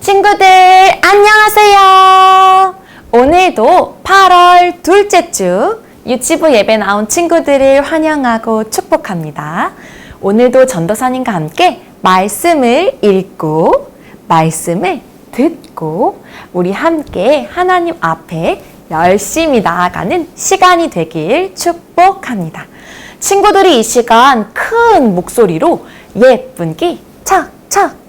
친구들 안녕하세요. 오늘도 8월 둘째 주 유치부 예배 나온 친구들을 환영하고 축복합니다. 오늘도 전도사님과 함께 말씀을 읽고 말씀을 듣고 우리 함께 하나님 앞에 열심히 나아가는 시간이 되길 축복합니다. 친구들이 이 시간 큰 목소리로 예쁜기 척척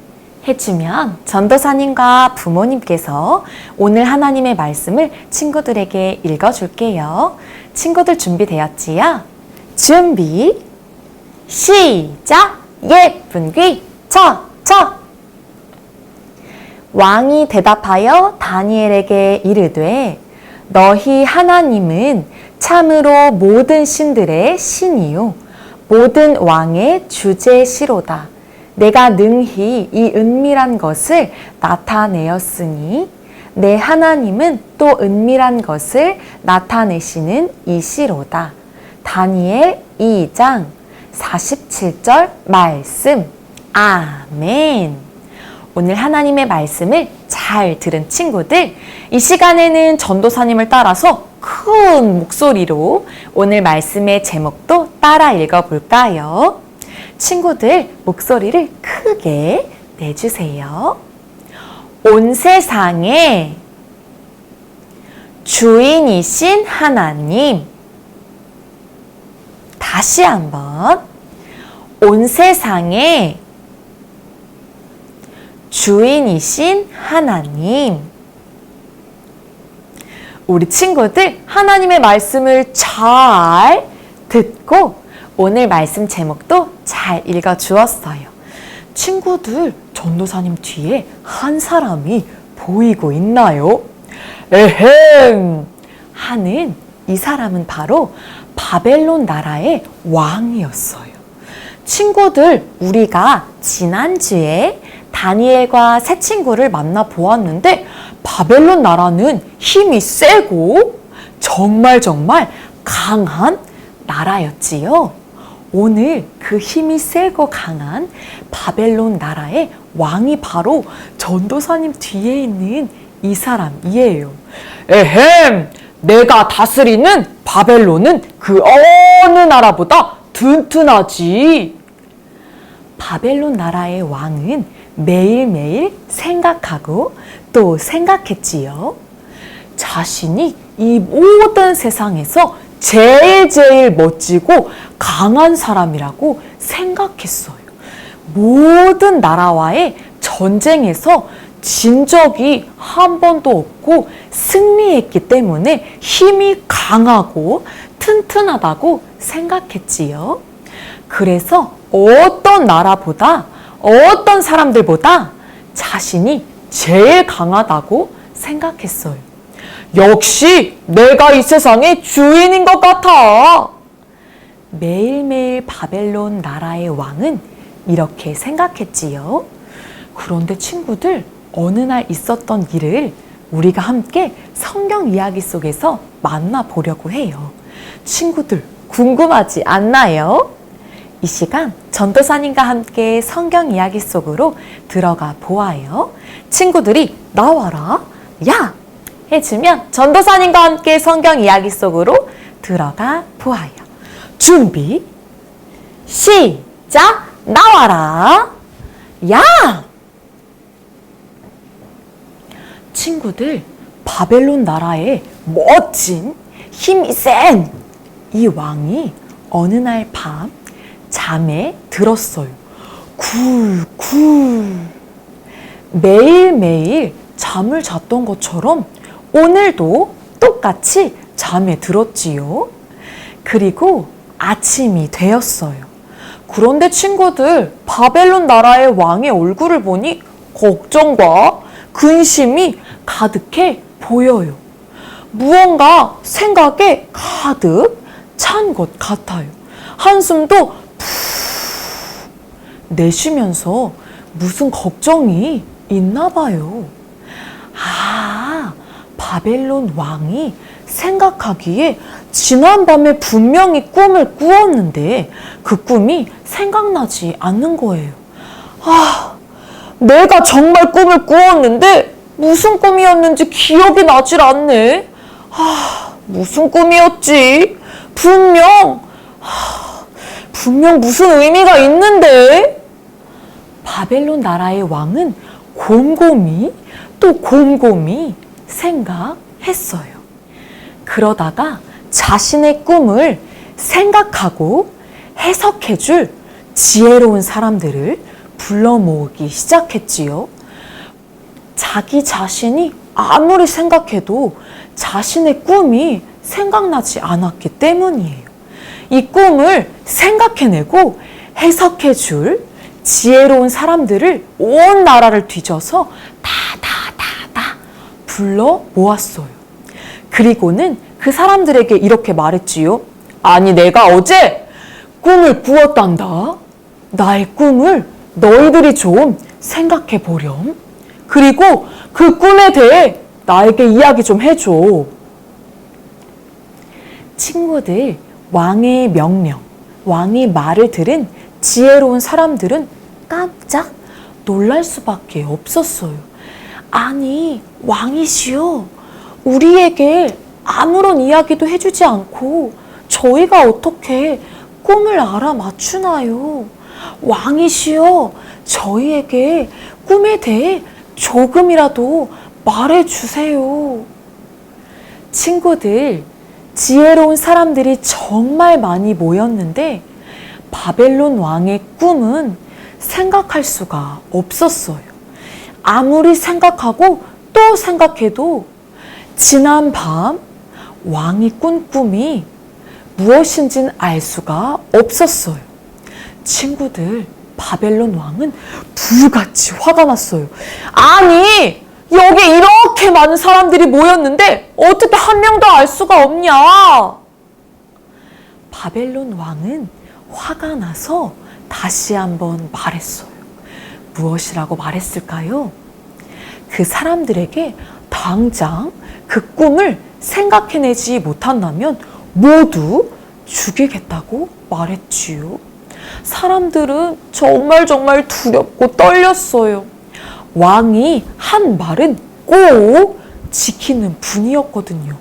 해주면 전도사님과 부모님께서 오늘 하나님의 말씀을 친구들에게 읽어줄게요. 친구들 준비되었지요? 준비, 시작! 예쁜 귀 척척! 왕이 대답하여 다니엘에게 이르되 너희 하나님은 참으로 모든 신들의 신이요 모든 왕의 주제시로다. 내가 능히 이 은밀한 것을 나타내었으니 내 하나님은 또 은밀한 것을 나타내시는 이시로다. 다니엘 2장 47절 말씀. 아멘. 오늘 하나님의 말씀을 잘 들은 친구들, 이 시간에는 전도사님을 따라서 큰 목소리로 오늘 말씀의 제목도 따라 읽어볼까요? 친구들 목소리를 크게 내주세요. 온 세상에 주인이신 하나님. 다시 한번. 온 세상에 주인이신 하나님. 우리 친구들 하나님의 말씀을 잘 듣고 오늘 말씀 제목도 잘 읽어주었어요. 친구들, 전도사님 뒤에 한 사람이 보이고 있나요? 에헴! 하는 이 사람은 바로 바벨론 나라의 왕이었어요. 친구들, 우리가 지난주에 다니엘과 새 친구를 만나 보았는데 바벨론 나라는 힘이 세고 정말 강한 나라였지요. 오늘 그 힘이 세고 강한 바벨론 나라의 왕이 바로 전도사님 뒤에 있는 이 사람이에요. 에헴! 내가 다스리는 바벨론은 그 어느 나라보다 튼튼하지. 바벨론 나라의 왕은 매일매일 생각하고 또 생각했지요. 자신이 이 모든 세상에서 제일 멋지고 강한 사람이라고 생각했어요. 모든 나라와의 전쟁에서 진 적이 한 번도 없고 승리했기 때문에 힘이 강하고 튼튼하다고 생각했지요. 그래서 어떤 나라보다 어떤 사람들보다 자신이 제일 강하다고 생각했어요. 역시 내가 이 세상의 주인인 것 같아. 매일매일 바벨론 나라의 왕은 이렇게 생각했지요. 그런데 친구들, 어느 날 있었던 일을 우리가 함께 성경 이야기 속에서 만나보려고 해요. 친구들, 궁금하지 않나요? 이 시간 전도사님과 함께 성경 이야기 속으로 들어가 보아요. 친구들이 나와라, 야! 해주면 전도사님과 함께 성경 이야기 속으로 들어가 보아요. 준비, 시작! 나와라! 야! 친구들, 바벨론 나라의 멋진 힘이 센 이 왕이 어느 날 밤 잠에 들었어요. 굴굴. 매일매일 잠을 잤던 것처럼 오늘도 똑같이 잠에 들었지요. 그리고 아침이 되었어요. 그런데 친구들, 바벨론 나라의 왕의 얼굴을 보니 걱정과 근심이 가득해 보여요. 무언가 생각에 가득 찬 것 같아요. 한숨도 푹 내쉬면서 무슨 걱정이 있나 봐요. 바벨론 왕이 생각하기에 지난밤에 분명히 꿈을 꾸었는데 그 꿈이 생각나지 않는 거예요. 내가 정말 꿈을 꾸었는데 무슨 꿈이었는지 기억이 나질 않네. 무슨 꿈이었지? 분명 무슨 의미가 있는데? 바벨론 나라의 왕은 곰곰이 또 곰곰이 생각했어요. 그러다가 자신의 꿈을 생각하고 해석해줄 지혜로운 사람들을 불러 모으기 시작했지요. 자기 자신이 아무리 생각해도 자신의 꿈이 생각나지 않았기 때문이에요. 이 꿈을 생각해내고 해석해줄 지혜로운 사람들을 온 나라를 뒤져서 다 불러 모았어요. 그리고는 그 사람들에게 이렇게 말했지요. 아니, 내가 어제 꿈을 꾸었단다. 나의 꿈을 너희들이 좀 생각해 보렴. 그리고 그 꿈에 대해 나에게 이야기 좀 해줘. 친구들, 왕의 명령, 왕의 말을 들은 지혜로운 사람들은 깜짝 놀랄 수밖에 없었어요. 아니, 왕이시여, 우리에게 아무런 이야기도 해주지 않고 저희가 어떻게 꿈을 알아맞추나요? 왕이시여, 저희에게 꿈에 대해 조금이라도 말해주세요. 친구들, 지혜로운 사람들이 정말 많이 모였는데 바벨론 왕의 꿈은 생각할 수가 없었어요. 아무리 생각하고 또 생각해도 지난 밤 왕이 꾼 꿈이 무엇인지는 알 수가 없었어요. 친구들, 바벨론 왕은 불같이 화가 났어요. 아니, 여기 이렇게 많은 사람들이 모였는데 어떻게 한 명도 알 수가 없냐? 바벨론 왕은 화가 나서 다시 한번 말했어요. 무엇이라고 말했을까요? 그 사람들에게 당장 그 꿈을 생각해내지 못한다면 모두 죽이겠다고 말했지요. 사람들은 정말 두렵고 떨렸어요. 왕이 한 말은 꼭 지키는 분이었거든요.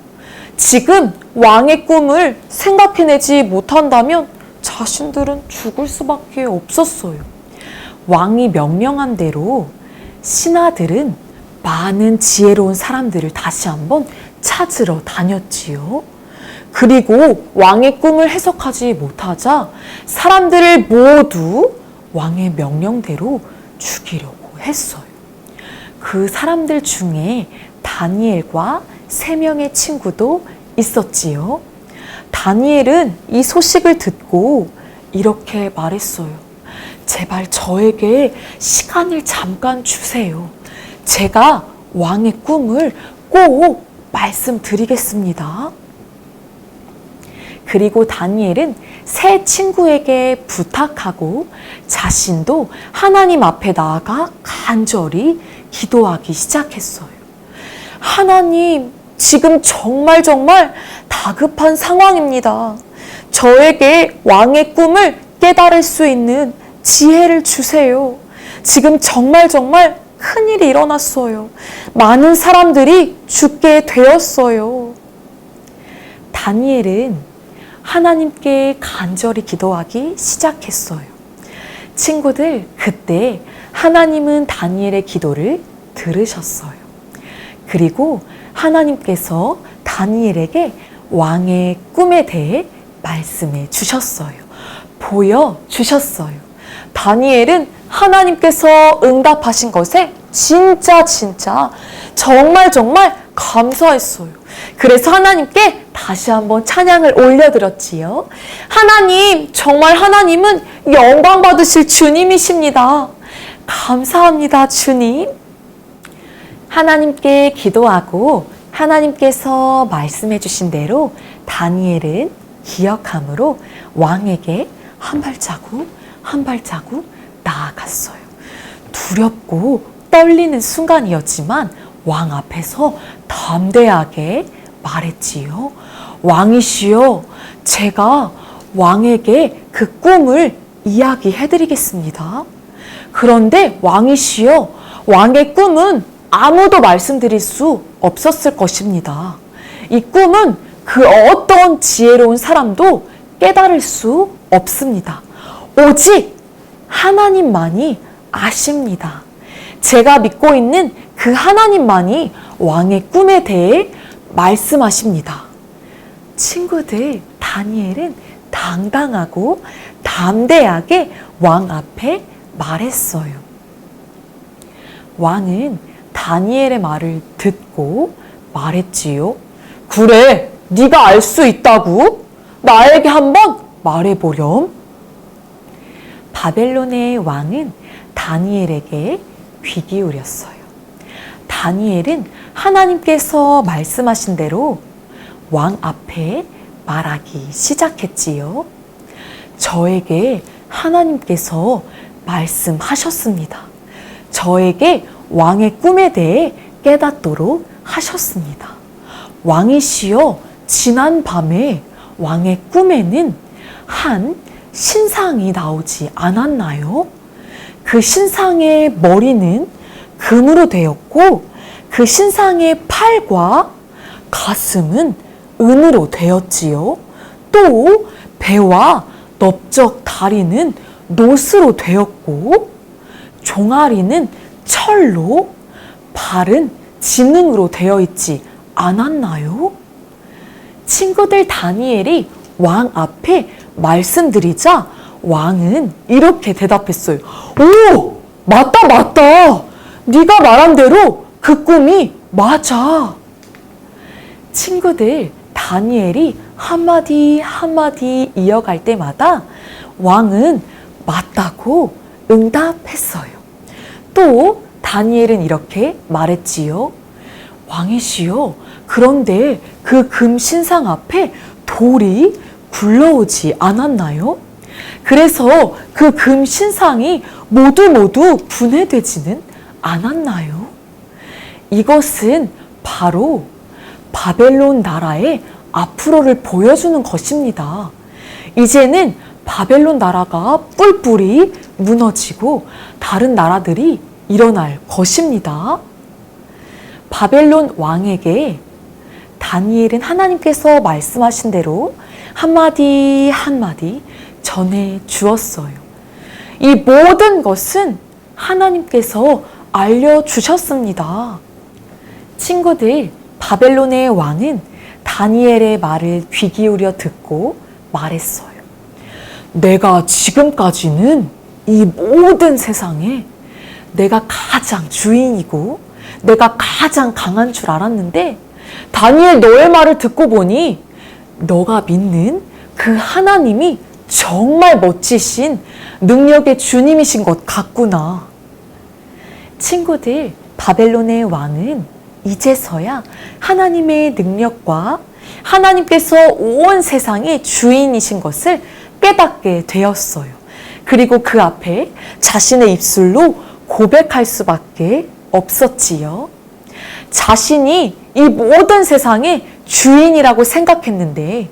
지금 왕의 꿈을 생각해내지 못한다면 자신들은 죽을 수밖에 없었어요. 왕이 명령한 대로 신하들은 많은 지혜로운 사람들을 다시 한번 찾으러 다녔지요. 그리고 왕의 꿈을 해석하지 못하자 사람들을 모두 왕의 명령대로 죽이려고 했어요. 그 사람들 중에 다니엘과 3명의 친구도 있었지요. 다니엘은 이 소식을 듣고 이렇게 말했어요. 제발 저에게 시간을 잠깐 주세요. 제가 왕의 꿈을 꼭 말씀드리겠습니다. 그리고 다니엘은 세 친구에게 부탁하고 자신도 하나님 앞에 나아가 간절히 기도하기 시작했어요. 하나님, 지금 정말 다급한 상황입니다. 저에게 왕의 꿈을 깨달을 수 있는 지혜를 주세요. 지금 정말 큰일이 일어났어요. 많은 사람들이 죽게 되었어요. 다니엘은 하나님께 간절히 기도하기 시작했어요. 친구들, 그때 하나님은 다니엘의 기도를 들으셨어요. 그리고 하나님께서 다니엘에게 왕의 꿈에 대해 말씀해 주셨어요. 보여주셨어요. 다니엘은 하나님께서 응답하신 것에 진짜 정말 감사했어요. 그래서 하나님께 다시 한번 찬양을 올려드렸지요. 하나님, 정말 하나님은 영광 받으실 주님이십니다. 감사합니다, 주님. 하나님께 기도하고 하나님께서 말씀해 주신 대로 다니엘은 기억함으로 왕에게 한 발자국 나아갔어요. 두렵고 떨리는 순간이었지만 왕 앞에서 담대하게 말했지요. 왕이시여, 제가 왕에게 그 꿈을 이야기해드리겠습니다. 그런데 왕이시여, 왕의 꿈은 아무도 말씀드릴 수 없었을 것입니다. 이 꿈은 그 어떤 지혜로운 사람도 깨달을 수 없습니다. 오직 하나님만이 아십니다. 제가 믿고 있는 그 하나님만이 왕의 꿈에 대해 말씀하십니다. 친구들, 다니엘은 당당하고 담대하게 왕 앞에 말했어요. 왕은 다니엘의 말을 듣고 말했지요. 그래, 네가 알 수 있다고? 나에게 한번 말해보렴. 바벨론의 왕은 다니엘에게 귀 기울였어요. 다니엘은 하나님께서 말씀하신 대로 왕 앞에 말하기 시작했지요. 저에게 하나님께서 말씀하셨습니다. 저에게 왕의 꿈에 대해 깨닫도록 하셨습니다. 왕이시여, 지난 밤에 왕의 꿈에는 한 신상이 나오지 않았나요? 그 신상의 머리는 금으로 되었고 그 신상의 팔과 가슴은 은으로 되었지요. 또 배와 넓적 다리는 노스로 되었고 종아리는 철로, 발은 진흙으로 되어 있지 않았나요? 친구들, 다니엘이 왕 앞에 말씀드리자 왕은 이렇게 대답했어요. 오! 맞다, 맞다! 네가 말한 대로 그 꿈이 맞아. 친구들, 다니엘이 한마디 한마디 이어갈 때마다 왕은 맞다고 응답했어요. 또 다니엘은 이렇게 말했지요. 왕이시여, 그런데 그 금 신상 앞에 돌이 굴러오지 않았나요? 그래서 그 금 신상이 모두 분해되지는 않았나요? 이것은 바로 바벨론 나라의 앞으로를 보여주는 것입니다. 이제는 바벨론 나라가 뿔뿔이 무너지고 다른 나라들이 일어날 것입니다. 바벨론 왕에게 다니엘은 하나님께서 말씀하신 대로 한마디 한마디 전해 주었어요. 이 모든 것은 하나님께서 알려주셨습니다. 친구들, 바벨론의 왕은 다니엘의 말을 귀 기울여 듣고 말했어요. 내가 지금까지는 이 모든 세상에 내가 가장 주인이고 내가 가장 강한 줄 알았는데 다니엘, 너의 말을 듣고 보니 너가 믿는 그 하나님이 정말 멋지신 능력의 주님이신 것 같구나. 친구들, 바벨론의 왕은 이제서야 하나님의 능력과 하나님께서 온 세상의 주인이신 것을 깨닫게 되었어요. 그리고 그 앞에 자신의 입술로 고백할 수밖에 없었지요. 자신이 이 모든 세상의 주인이라고 생각했는데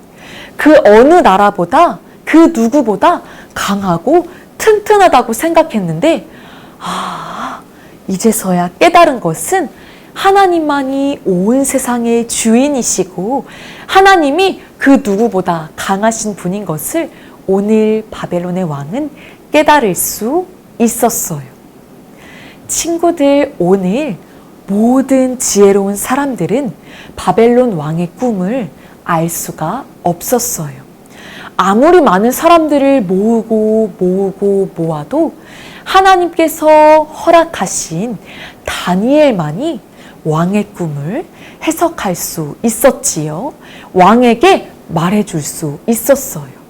그 어느 나라보다 그 누구보다 강하고 튼튼하다고 생각했는데 이제서야 깨달은 것은 하나님만이 온 세상의 주인이시고 하나님이 그 누구보다 강하신 분인 것을 오늘 바벨론의 왕은 깨달을 수 있었어요. 친구들, 오늘 모든 지혜로운 사람들은 바벨론 왕의 꿈을 알 수가 없었어요. 아무리 많은 사람들을 모아도 하나님께서 허락하신 다니엘만이 왕의 꿈을 해석할 수 있었지요. 왕에게 말해줄 수 있었어요.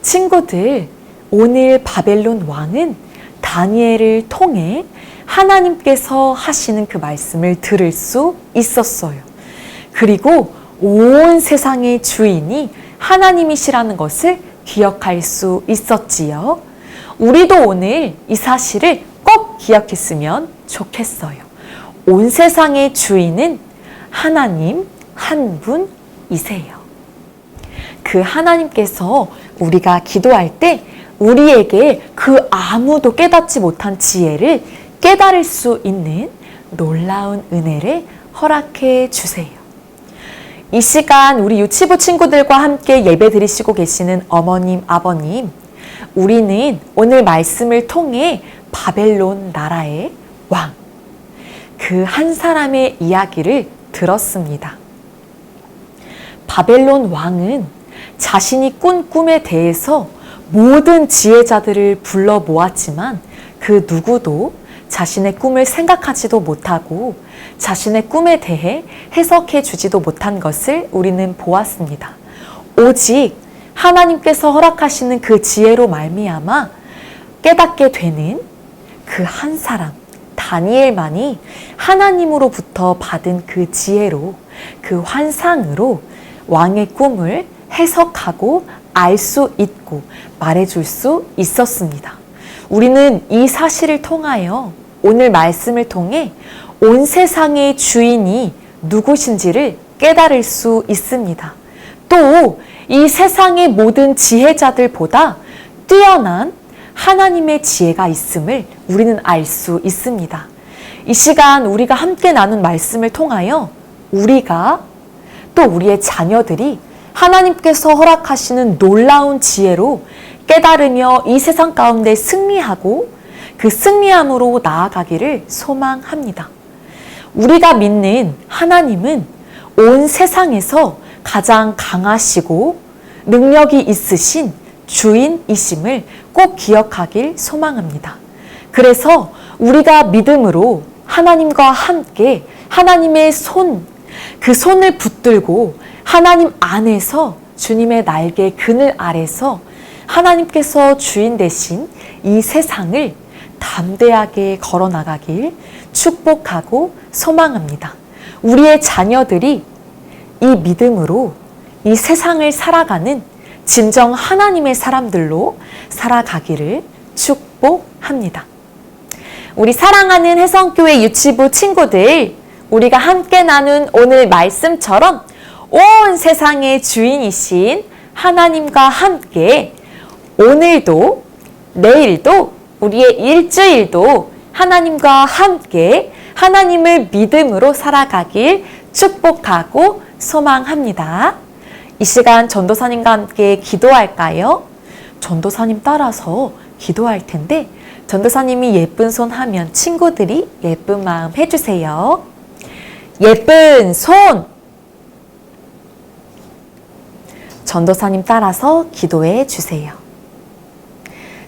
친구들, 오늘 바벨론 왕은 다니엘을 통해 하나님께서 하시는 그 말씀을 들을 수 있었어요. 그리고 온 세상의 주인이 하나님이시라는 것을 기억할 수 있었지요. 우리도 오늘 이 사실을 꼭 기억했으면 좋겠어요. 온 세상의 주인은 하나님 한 분이세요. 그 하나님께서 우리가 기도할 때 우리에게 그 아무도 깨닫지 못한 지혜를 깨달을 수 있는 놀라운 은혜를 허락해 주세요. 이 시간 우리 유치부 친구들과 함께 예배 드리시고 계시는 어머님, 아버님, 우리는 오늘 말씀을 통해 바벨론 나라의 왕, 그 한 사람의 이야기를 들었습니다. 바벨론 왕은 자신이 꾼 꿈에 대해서 모든 지혜자들을 불러 모았지만 그 누구도 자신의 꿈을 생각하지도 못하고 자신의 꿈에 대해 해석해 주지도 못한 것을 우리는 보았습니다. 오직 하나님께서 허락하시는 그 지혜로 말미암아 깨닫게 되는 그 한 사람, 다니엘만이 하나님으로부터 받은 그 지혜로, 그 환상으로 왕의 꿈을 해석하고 알 수 있고 말해줄 수 있었습니다. 우리는 이 사실을 통하여 오늘 말씀을 통해 온 세상의 주인이 누구신지를 깨달을 수 있습니다. 또 이 세상의 모든 지혜자들보다 뛰어난 하나님의 지혜가 있음을 우리는 알 수 있습니다. 이 시간 우리가 함께 나눈 말씀을 통하여 우리가 또 우리의 자녀들이 하나님께서 허락하시는 놀라운 지혜로 깨달으며 이 세상 가운데 승리하고 그 승리함으로 나아가기를 소망합니다. 우리가 믿는 하나님은 온 세상에서 가장 강하시고 능력이 있으신 주인이심을 꼭 기억하길 소망합니다. 그래서 우리가 믿음으로 하나님과 함께 하나님의 그 손을 붙들고 하나님 안에서 주님의 날개 그늘 아래서 하나님께서 주인 되신 이 세상을 담대하게 걸어나가길 축복하고 소망합니다. 우리의 자녀들이 이 믿음으로 이 세상을 살아가는 진정 하나님의 사람들로 살아가기를 축복합니다. 우리 사랑하는 혜성교회 유치부 친구들, 우리가 함께 나눈 오늘 말씀처럼 온 세상의 주인이신 하나님과 함께 오늘도 내일도 우리의 일주일도 하나님과 함께 하나님을 믿음으로 살아가길 축복하고 소망합니다. 이 시간 전도사님과 함께 기도할까요? 전도사님 따라서 기도할 텐데 전도사님이 예쁜 손 하면 친구들이 예쁜 마음 해주세요. 예쁜 손! 전도사님 따라서 기도해 주세요.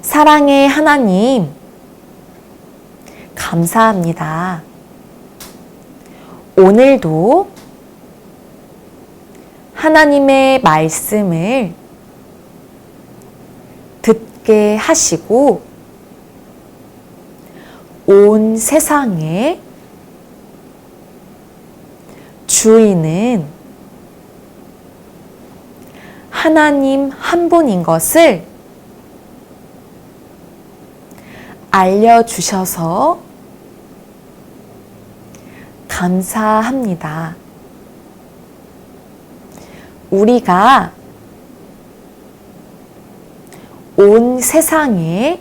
사랑의 하나님, 감사합니다. 오늘도 하나님의 말씀을 듣게 하시고 온 세상의 주인은 하나님 한 분인 것을 알려주셔서 감사합니다. 우리가 온 세상의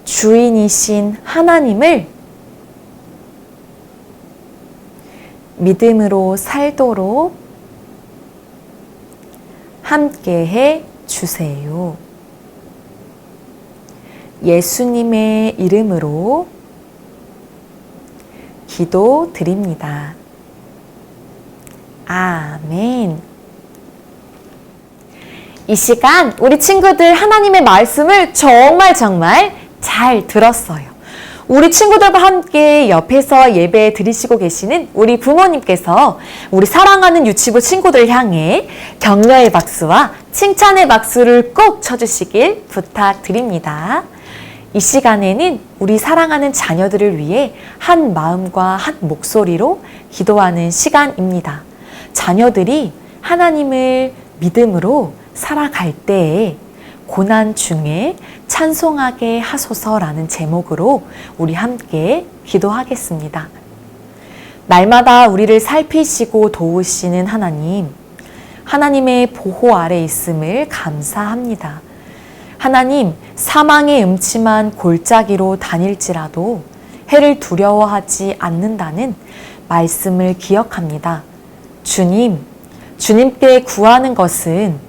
주인이신 하나님을 믿음으로 살도록 함께해 주세요. 예수님의 이름으로 기도드립니다. 아멘. 이 시간 우리 친구들 하나님의 말씀을 정말 잘 들었어요. 우리 친구들과 함께 옆에서 예배 드리시고 계시는 우리 부모님께서 우리 사랑하는 유치부 친구들 향해 격려의 박수와 칭찬의 박수를 꼭 쳐주시길 부탁드립니다. 이 시간에는 우리 사랑하는 자녀들을 위해 한 마음과 한 목소리로 기도하는 시간입니다. 자녀들이 하나님을 믿음으로 살아갈 때에 고난 중에 찬송하게 하소서라는 제목으로 우리 함께 날마다 우리를 살피시고 도우시는 하나님, 하나님의 보호 아래 있음을 감사합니다. 하나님, 사망의 음침한 골짜기로 다닐지라도 해를 두려워하지 않는다는 말씀을 기억합니다. 주님께 구하는 것은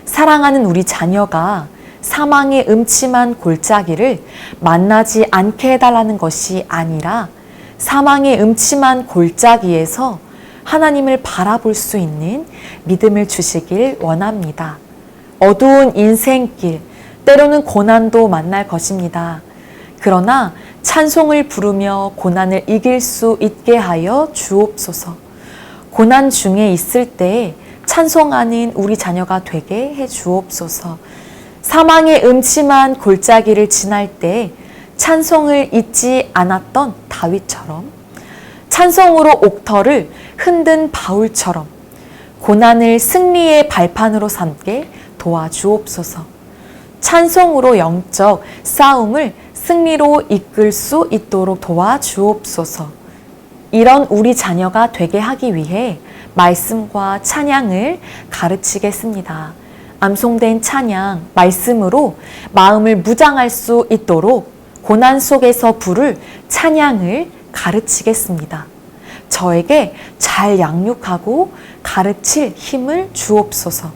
사랑하는 우리 자녀가 사망의 음침한 골짜기를 만나지 않게 해달라는 것이 아니라 사망의 음침한 골짜기에서 하나님을 바라볼 수 있는 믿음을 주시길 원합니다. 어두운 인생길, 때로는 고난도 만날 것입니다. 그러나 찬송을 부르며 고난을 이길 수 있게 하여 주옵소서. 고난 중에 있을 때 찬송하는 우리 자녀가 되게 해 주옵소서. 사망의 음침한 골짜기를 지날 때 찬송을 잊지 않았던 다윗처럼, 찬송으로 옥터를 흔든 바울처럼 고난을 승리의 발판으로 삼게 도와주옵소서. 찬송으로 영적 싸움을 승리로 이끌 수 있도록 도와주옵소서. 이런 우리 자녀가 되게 하기 위해 말씀과 찬양을 가르치겠습니다. 암송된 찬양, 말씀으로 마음을 무장할 수 있도록 고난 속에서 부를 찬양을 가르치겠습니다. 저에게 잘 양육하고 가르칠 힘을 주옵소서.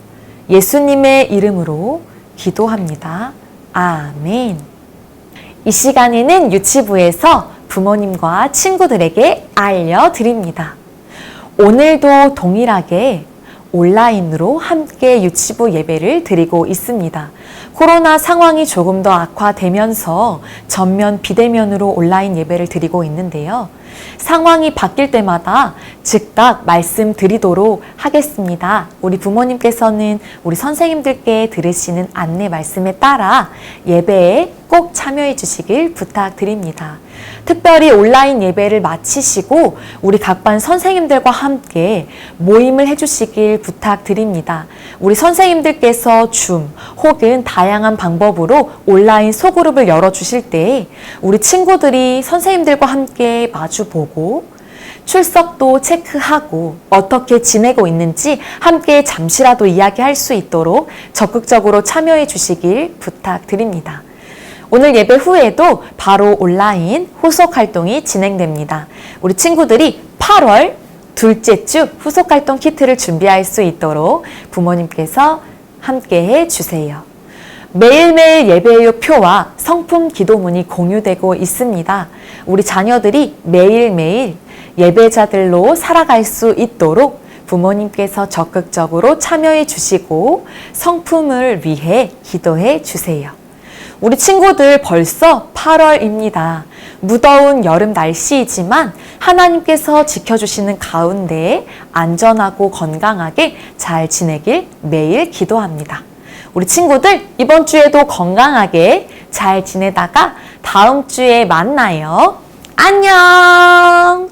예수님의 이름으로 기도합니다. 아멘. 이 시간에는 유치부에서 부모님과 친구들에게 알려드립니다. 오늘도 동일하게 온라인으로 함께 유치부 예배를 드리고 있습니다. 코로나 상황이 조금 더 악화되면서 전면 비대면으로 온라인 예배를 드리고 있는데요. 상황이 바뀔 때마다 즉각 말씀드리도록 하겠습니다. 우리 부모님께서는 우리 선생님들께 들으시는 안내 말씀에 따라 예배에 꼭 참여해 주시길 부탁드립니다. 특별히 온라인 예배를 마치시고 우리 각반 선생님들과 함께 모임을 해주시길 부탁드립니다. 우리 선생님들께서 줌 혹은 다양한 방법으로 온라인 소그룹을 열어주실 때 우리 친구들이 선생님들과 함께 마주보고 출석도 체크하고 어떻게 지내고 있는지 함께 잠시라도 이야기할 수 있도록 적극적으로 참여해 주시길 부탁드립니다. 오늘 예배 후에도 바로 온라인 후속 활동이 진행됩니다. 우리 친구들이 8월 둘째 주 후속 활동 키트를 준비할 수 있도록 부모님께서 함께 해 주세요. 매일매일 예배의 표와 성품 기도문이 공유되고 있습니다. 우리 자녀들이 매일매일 예배자들로 살아갈 수 있도록 부모님께서 적극적으로 참여해 주시고 성품을 위해 기도해 주세요. 우리 친구들 벌써 8월입니다. 무더운 여름 날씨이지만 하나님께서 지켜주시는 가운데 안전하고 건강하게 잘 지내길 매일 기도합니다. 우리 친구들 이번 주에도 건강하게 잘 지내다가 다음 주에 만나요. 안녕!